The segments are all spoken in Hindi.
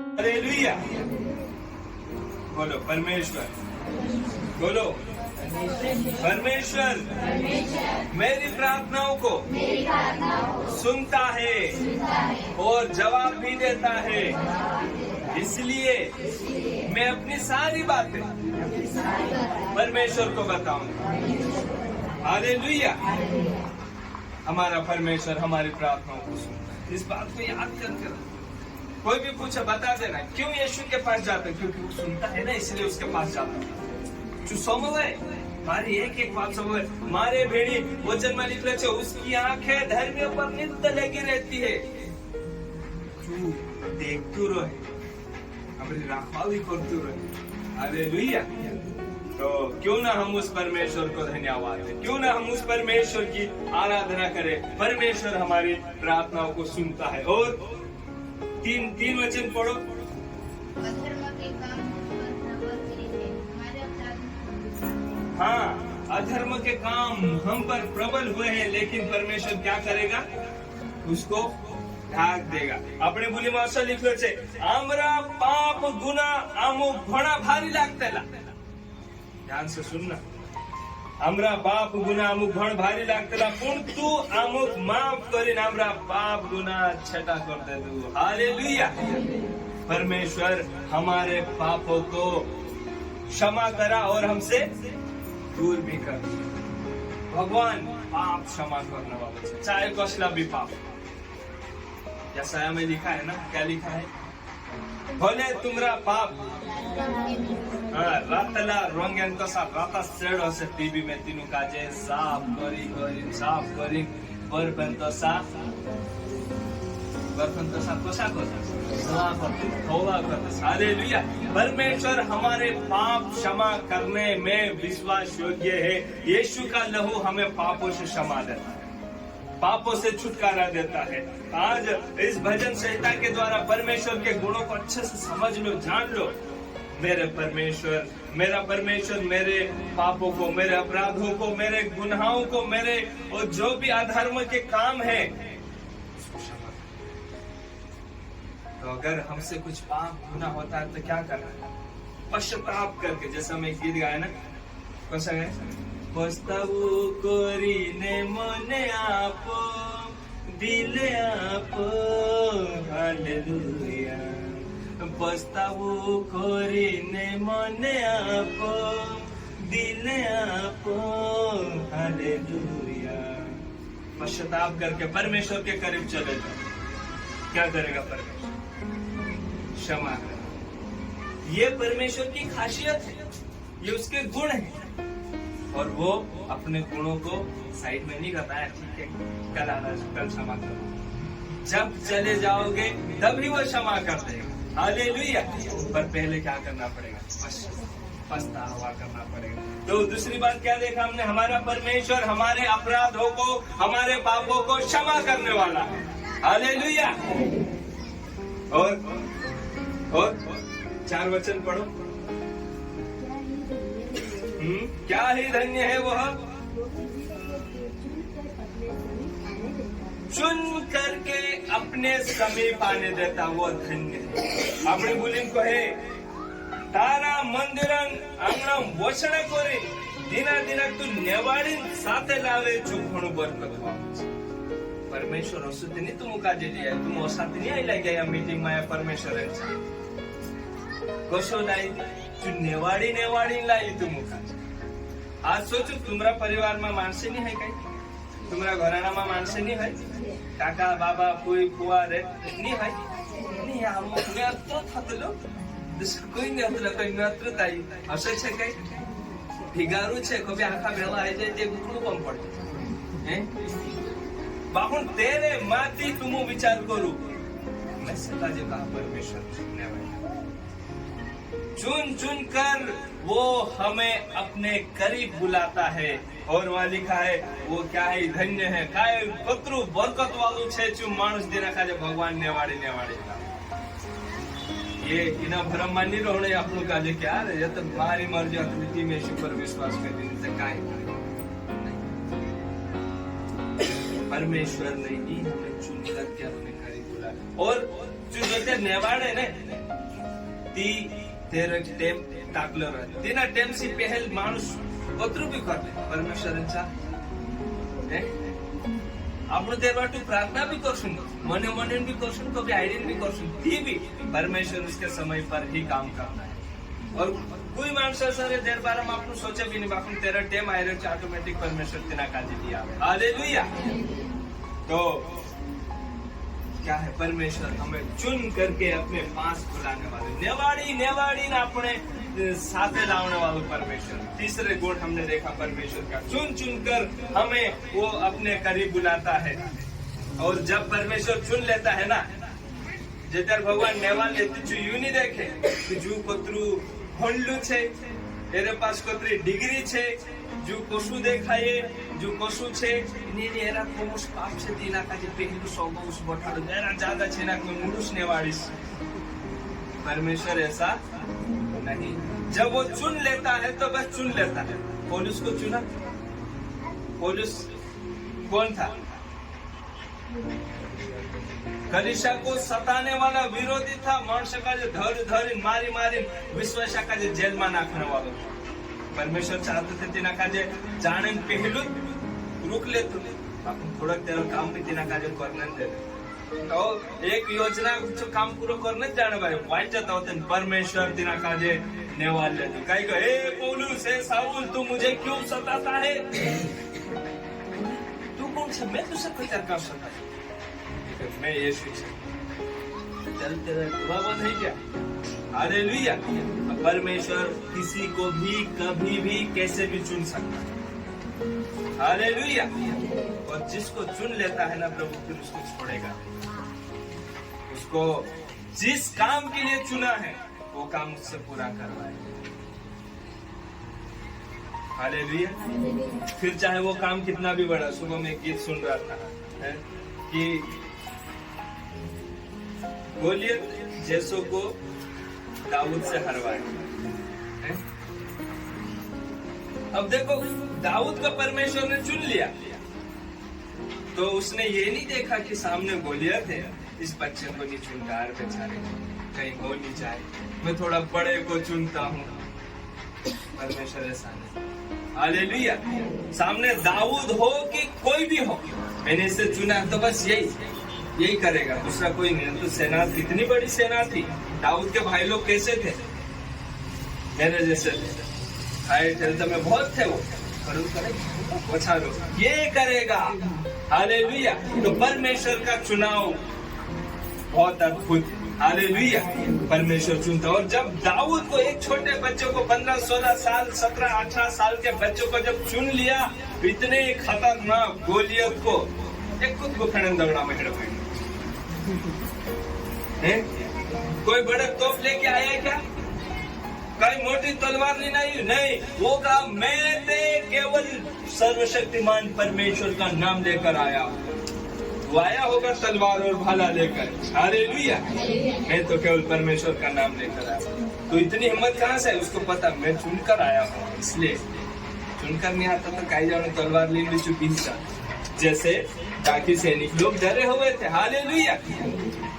हालेलुया। बोलो परमेश्वर, बोलो परमेश्वर मेरी प्रार्थनाओं को सुनता है और जवाब भी देता है। इसलिए मैं अपनी सारी बातें परमेश्वर को बताऊंगा। हालेलुया। हमारा परमेश्वर हमारी प्रार्थनाओं को सुनता है। इस बात को याद कर कोई भी पूछे बता देना क्यों यीशु के पास जाते हैं, क्योंकि वो सुनता है ना, इसलिए उसके पास जाता है। जो समझे मारी एक बात समझे, मारे भेड़ी वचन में लिख रहे उसकी आंखें धर्मियों पर नित्य लगी रहती है। तू देखतू रहे, अपनी रखवाली करतू रहे। हालेलुया। तो क्यों ना हम उस परमेश्वर को धन्यवाद दें, क्यों ना हम उस परमेश्वर की आराधना करें। परमेश्वर हमारी प्रार्थनाओं को सुनता है। और तीन वचन पढ़ो। हाँ, अधर्म के काम हम पर प्रबल हुए हैं, लेकिन परमेश्वर क्या करेगा, उसको ढाक देगा। अपने बोली में असर लिखो छे, आमरा पाप गुना अमुक घणा भारी लागतेला। ध्यान से सुनना, आमरा पाप गुना अमुक घण भारी लागतेला, पण तू अमुक माफ करीने आमरा पाप गुना छटा कर दे दू। हालेलुया। परमेश्वर हमारे पापों को क्षमा करा और हमसे दूर भी कर। भगवान पाप क्षमा करने वाला है, चाहे कसला भी पाप। यशाया में लिखा है ना, क्या लिखा है, भले तुमरा पाप रातला रंगेन कसा राता सेड हसे टीवी में तीनों काजे साफ करी बरपन तो साफ कसा हालेलुया। परमेश्वर हमारे पाप क्षमा करने में विश्वास योग्य है। यीशु का लहू हमें पापों से क्षमा देता है, पापों से छुटकारा देता है। आज इस भजन संहिता के द्वारा परमेश्वर के गुणों को अच्छे से समझ लो, जान लो। मेरा परमेश्वर मेरे पापों को, मेरे अपराधों को, मेरे गुनाहों को, मेरे और जो भी अधर्म के काम है, तो अगर हमसे कुछ पाप गुनाह होता है तो क्या करना है, पश्चाताप करके। जैसा मैं गीत गाया ना, कौन सा गाया, पछतावो करीने मने आपो दिले आपो। हालेलुया। पछतावो करीने मने आपो दिले आपो। हालेलुया। पश्चाताप करके परमेश्वर के करीब चले जाओ। क्या करेगा परमेश्वर, क्षमा कर। ये परमेश्वर की खासियत है, ये उसके गुण है। और वो अपने गुणों को साइड में नहीं करता है, ठीक है कल आना, कल क्षमा करो। जब चले जाओगे तभी वो क्षमा कर देगा। हालेलुया। पर पहले क्या करना पड़ेगा, पछतावा करना पड़ेगा। तो दूसरी बात क्या देखा हमने, हमारा परमेश्वर हमारे अपराधों को, हमारे पापों को क्षमा करने वाला है। हालेलुया। और 4 वचन पढ़ो। क्या ही धन्य है वह चुन करके अपने समीप आने देता, वो धन्य है। अपनी बोली को है, तारा मंदिरन आंगण वचन कोरी दिना दिना तू नेवाड़ी साथे लावे चुखणु बरकत वापस। परमेश्वर असुद्ध नहीं तुम काजे लिया, तुम असाथ नहीं आई लगे या मीटिंग में परमेश्वर कसो लाई तू नेवाड़ी लाई तुम काजे। आज सोचो तुम्हारा परिवार में मानसे नहीं है, कहीं तुम्हारा घराना में मानसे नहीं है, काका बाबा फुई फुआ रे नहीं है, नहीं हम में अत्र थतलो कोई नहीं अत्र कोई में अत्र ताई हसे छे कई भिगारू छे कभी आखा भेला आई जाए ते गुकड़ू कम पड़े हैं। बाहुन तेरे माती तुम विचार करू, मैं सदा जो कहा परमेश्वर सुनने वाला, चुन कर वो हमें अपने करीब बुलाता है। और वहाँ लिखा है वो क्या है, धन्य है काय कतरू बरकत वालू छे चु मानुष दे रखा जो भगवान नेवाड़ी ये इना भ्रम मान नहीं रोने आपनु काजे क्या रे, ये तो मारी मर्जी अतिथि में ईश्वर पर विश्वास कर देने से काय परमेश्वर ने ही हमें चुन करके अपने करीब बुलाया। और जो जैसे नेवाड़े ने ती तेरे टेम टाकलं राहत तिना टेमची पहल माणूस पत्रू बी करते परमेश्वरांचा आपण ते वाटू प्रार्थना भी करसून मने मने भी करसून कभी आइडियन भी करसून ती भी परमेश्वर उसके समय पर ही काम करना है। और कोई माणसा सर देर बार में आपको सोचे भी नहीं बापू तेरा टेम आए ऑटोमेटिक परमेश्वर तेना काजी दिया हालेलुया। तो क्या है परमेश्वर हमें चुन करके अपने पास बुलाने वाले नेवाड़ी नेवाड़ी ना अपने साथे लाने वाले परमेश्वर। तीसरे गुण हमने देखा परमेश्वर का चुन चुन कर हमें वो अपने करीब बुलाता है। और जब परमेश्वर चुन लेता है ना जेतर भगवान नेवाल लेती चु यू नहीं देखे कि जू कोतरू भणलू छे एरे पास कोतरी डिग्री छे जो कोसु देखाये जो कोसु छे ने एरा कोमुस पाप छे तीना का जे पहलू सोबो उस बठाड़ो एरा ज्यादा छे ना कोई मुडुस नेवाड़ीस। परमेश्वर ऐसा नहीं, जब वो चुन लेता है तो बस चुन लेता है। पौलुस को चुना, पौलुस कौन था? कलीसिया को सताने वाला विरोधी था, माणस का जो धर धरी मारी मारी विश्वास का जो जेल में नाखने वाला। परमेश्वर चाहते थे तेना का जे जाने पहलू रुक ले तू अपन थोड़ा तेरा काम भी तेना का जे करने दे। तो एक योजना जो काम पूरा करने जाने भाई वाइट जाता होते परमेश्वर तेना का जे नेवाल ले कहीं को हे पौलुस हे साउल तू मुझे क्यों सताता है? तू कौन सा? मैं तुझसे कोई तरह कर सकता है, मैं यीशु चल तेरा बाबा नहीं क्या? हालेलुया। परमेश्वर किसी को भी कभी भी कैसे भी चुन सकता है। हालेलुया। और जिसको चुन लेता है ना प्रभु फिर उसको छोड़ेगा। उसको जिस काम के लिए चुना है वो काम उससे पूरा करवाए। हालेलुया। फिर चाहे वो काम कितना भी बड़ा। सुबह में गीत सुन रहा था कि गोलियत जैसों को दाऊद से हरवाए। अब देखो दाऊद को परमेश्वर ने चुन लिया तो उसने ये नहीं देखा कि सामने गोलियत है, इस बच्चे को नहीं चुनता है बेचारे कहीं हो नहीं जाए, मैं थोड़ा बड़े को चुनता हूँ। परमेश्वर ऐसा नहीं। हालेलुया। सामने दाऊद हो कि कोई भी हो, मैंने इसे चुना तो बस यही करेगा, दूसरा कोई नहीं। तो सेना कितनी बड़ी सेना थी। दाऊद के भाई लोग कैसे थे? मेरे जैसे थे में बहुत थे। वो अच्छा ये करेगा। हालेलुया। तो परमेश्वर का चुनाव बहुत अद्भुत। हालेलुया। परमेश्वर चुनता। और जब दाऊद को एक छोटे बच्चों को 15-16 साल 17-18 साल के बच्चों को जब चुन लिया, इतने खतरनाक गोलियत को एक खुद को खड़न दौड़ा में कोई बड़े तोप लेके आया क्या? कोई मोटी तलवार लेना ही नहीं। वो कहा मैं ते केवल सर्वशक्तिमान परमेश्वर का नाम लेकर आया। वो आया होगा तलवार और भाला लेकर। हालेलुया। मैं तो केवल परमेश्वर का नाम लेकर आया। तो इतनी हिम्मत कहाँ से? उसको पता मैं चुनकर आया हूँ, इसलिए चुनकर नहीं आता तो कहीं जाने तलवार ले ली चुकी था। जैसे बाकी सैनिक लोग डरे हुए थे। हालेलुया।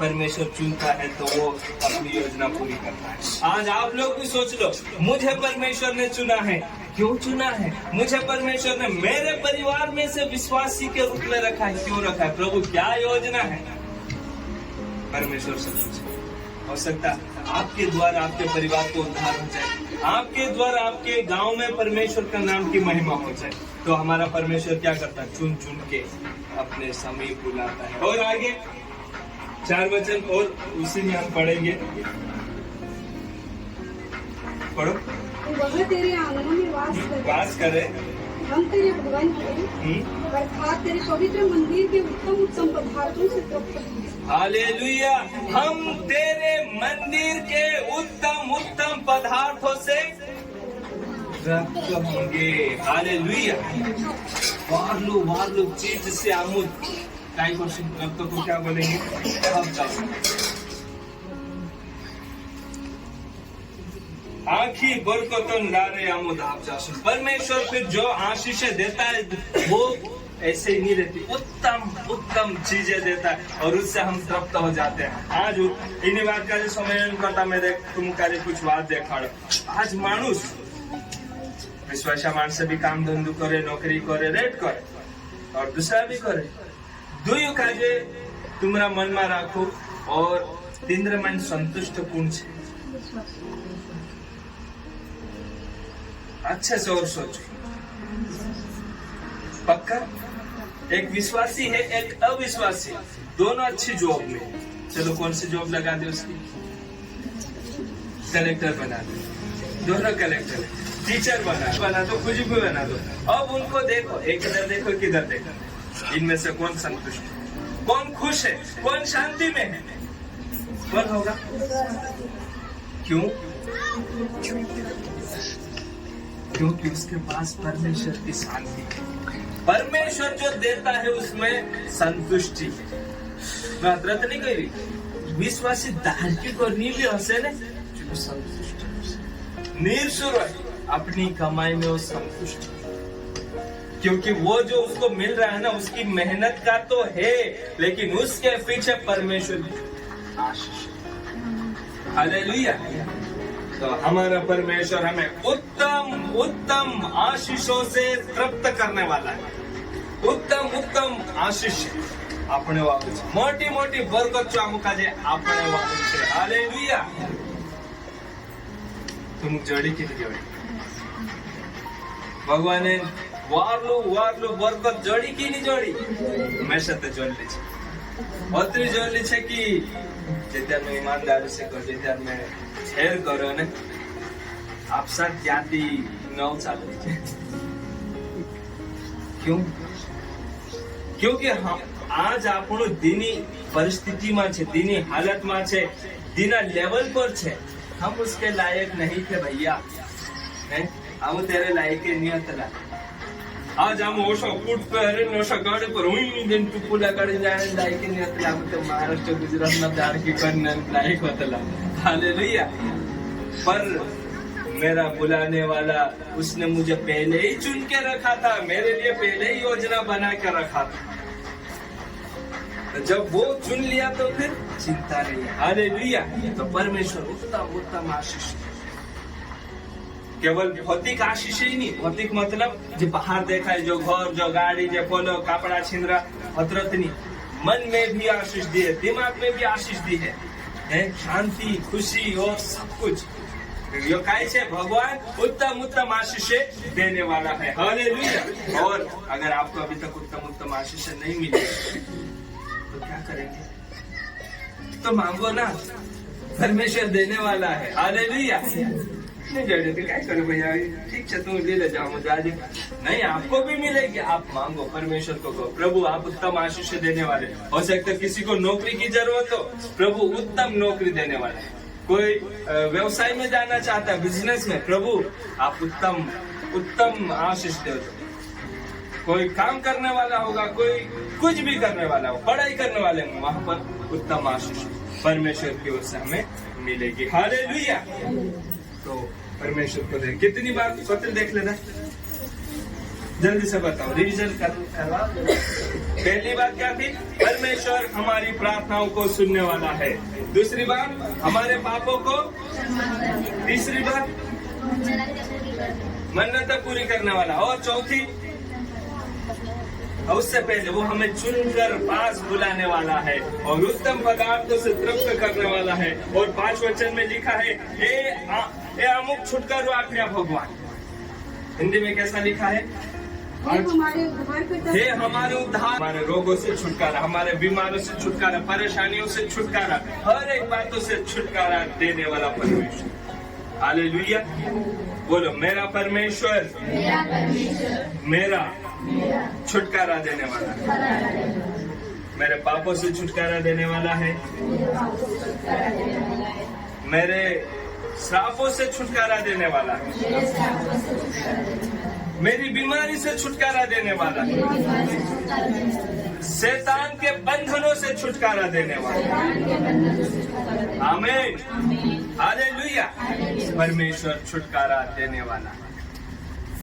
परमेश्वर चुनता है तो वो अपनी योजना पूरी करता है। आज आप लोग भी सोच लो, मुझे परमेश्वर ने चुना है। क्यों चुना है? मुझे परमेश्वर ने मेरे परिवार में से विश्वासी के रूप में रखा है। क्यों रखा है? प्रभु क्या योजना है? परमेश्वर सब कुछ हो सकता है। आपके द्वारा आपके परिवार को उद्धार हो जाए, आपके द्वारा आपके गांव में परमेश्वर का नाम की महिमा हो जाए। तो हमारा परमेश्वर क्या करता है? चुन चुन के अपने समीप बुलाता है। और आगे 4 वचन और उसी में हम पढ़ेंगे। पढ़ो। वह तेरे आंगनों में वास करे। हम तेरे भवन के अर्थात तेरे पवित्र मंदिर के उत्तम उत्तम पदार्थों से तृप्त होंगे। हालेलुया। हम तेरे मंदिर के उत्तम उत्तम पदार्थों से तृप्त होंगे। हालेलुया। वार्लू चीज से आमुद को क्या बोलेंगे? आखी बरकतन डारे आमुद आप जासु। परमेश्वर फिर जो आशीष देता है वो ऐसे ही नहीं रहती, उत्तम उत्तम चीजें देता है और उससे हम तृप्त हो जाते हैं। आज इन्हीं बात का समय करता मैं देख तुम करे कुछ बात देखाड़ो। आज मानुष विश्वासा माणस भी काम धंधो करे, नौकरी करे, रेट करे और दूसरा भी करे। दुयु काजे तुम्हारा मन में राखो और तीन्द्र मन संतुष्ट पूर्ण छे। अच्छे से और सोचो। पक्का एक विश्वासी है, एक अविश्वासी, दोनों अच्छी जॉब में। चलो कौन सी जॉब लगा दे उसकी? कलेक्टर बना दो, दोनों कलेक्टर है। टीचर बना दो, कुछ भी बना दो। अब उनको देखो, एक इधर देखो, किधर देखो, इनमें से कौन संतुष्ट है, कौन खुश है, कौन शांति में है? कौन होगा? क्यों? क्योंकि उसके पास परमेश्वर की शांति है। परमेश्वर जो देता है उसमें संतुष्टि है। मैं अतरत नहीं कह रही, विश्वासी धार्मिक और नीली हंसे ने संतुष्ट निर्सुर अपनी कमाई में वो संतुष्ट, क्योंकि वो जो उसको मिल रहा है ना उसकी मेहनत का तो है, लेकिन उसके पीछे परमेश्वर की आशीष। हालेलुया। तो हमारा परमेश्वर हमें उत्तम उत्तम आशीषों से तृप्त करने वाला है। उत्तम उत्तम आशीष अपने वालों से, मोटी मोटी बरकत जो आमुका जे अपने वालों से। हालेलुया। तुम जोड़ी की जोड़ी भगवान वारलू बरकत जोड़ी की नहीं जोड़ी, हमेशा तो जोड़ ली छे। अतरी जोड़ ली छे कि जेत्यार में ईमानदारी से करो, जेत्यार में शेर करो ने आप सब जाति नौ चालू छे। क्यों? क्योंकि हम आज આપણું દીની પરિસ્થિતિમાં છે, દીની હાલતમાં છે, દીના લેવલ પર છે। हम उसके लायक नहीं थे भैया, हम तेरे लायक नहीं હતા। आज हम ओशो फूट पे हरे नोशा गाड़ी पर हुई दिन टुपुला गाड़ी जाने लायक नहीं હતા। हम तो महाराष्ट्र गुजरात में दार की करने लायक होता। हालेलुया। पर मेरा बुलाने वाला उसने मुझे पहले ही चुन के रखा था, मेरे लिए पहले ही योजना बना के रखा था। तो जब वो चुन लिया तो फिर चिंता नहीं है। हालेलुया। तो परमेश्वर उत्तम उत्तम आशीष, केवल भौतिक आशीष ही नहीं, भौतिक मतलब जो बाहर देखा है, जो घर, जो गाड़ी, जो फलो कपड़ा छिंदरा अतरत नहीं, मन में भी आशीष दी है, दिमाग में भी आशीष दी है, शांति, खुशी और सब कुछ। यो काय छे? भगवान उत्तम उत्तम आशीष देने वाला है। हालेलुया। और अगर आपको अभी तक उत्तम उत्तम आशीष नहीं मिले तो क्या करेंगे? तो मांगो ना, परमेश्वर देने वाला है। हालेलुया। नहीं जोड़े तो क्या करो भैया, ठीक है तुम ले जाओ, मुझे आज नहीं, आपको भी मिलेगी। आप मांगो, परमेश्वर को कहो, प्रभु आप उत्तम आशीष देने वाले। हो सकता है किसी को नौकरी की जरूरत हो, प्रभु उत्तम नौकरी देने वाले है। कोई व्यवसाय में जाना चाहता है, बिजनेस में, प्रभु आप उत्तम उत्तम आशीष दे दो। कोई काम करने वाला होगा, कोई कुछ भी करने वाला हो, पढ़ाई करने वाले होंगे, वहां पर उत्तम आशीष परमेश्वर की ओर से हमें मिलेगी। हालेलुया। तो परमेश्वर को देख, कितनी बार पत्र देख लेना, जल्दी से बताओ, रिविजन करवा। पहली बात क्या थी? परमेश्वर हमारी प्रार्थनाओं को सुनने वाला है। दूसरी बात, हमारे पापों को। तीसरी बात, मन्नतें पूरी करने वाला। और चौथी, उससे पहले वो हमें चुनकर पास बुलाने वाला है और उत्तम पदार्थों से तृप्त करने वाला है। और 5 वचन में लिखा है, ए अमुक छुटकारो आज्ञा भगवान। हिंदी में कैसा लिखा है? हे हमारे उद्धार, हमारे रोगों से छुटकारा, हमारे बीमारों से छुटकारा, परेशानियों से छुटकारा, हर एक बातों से छुटकारा देने वाला परमेश्वर। हालेलुया। बोलो, मेरा परमेश्वर मेरा छुटकारा देने वाला है, मेरे पापों से छुटकारा देने वाला है, मेरे श्रापों से छुटकारा देने वाला है, मेरी बीमारी से छुटकारा देने वाला है, शैतान के बंधनों से छुटकारा देने वाला है। आमीन। हालेलुया। परमेश्वर छुटकारा देने वाला है।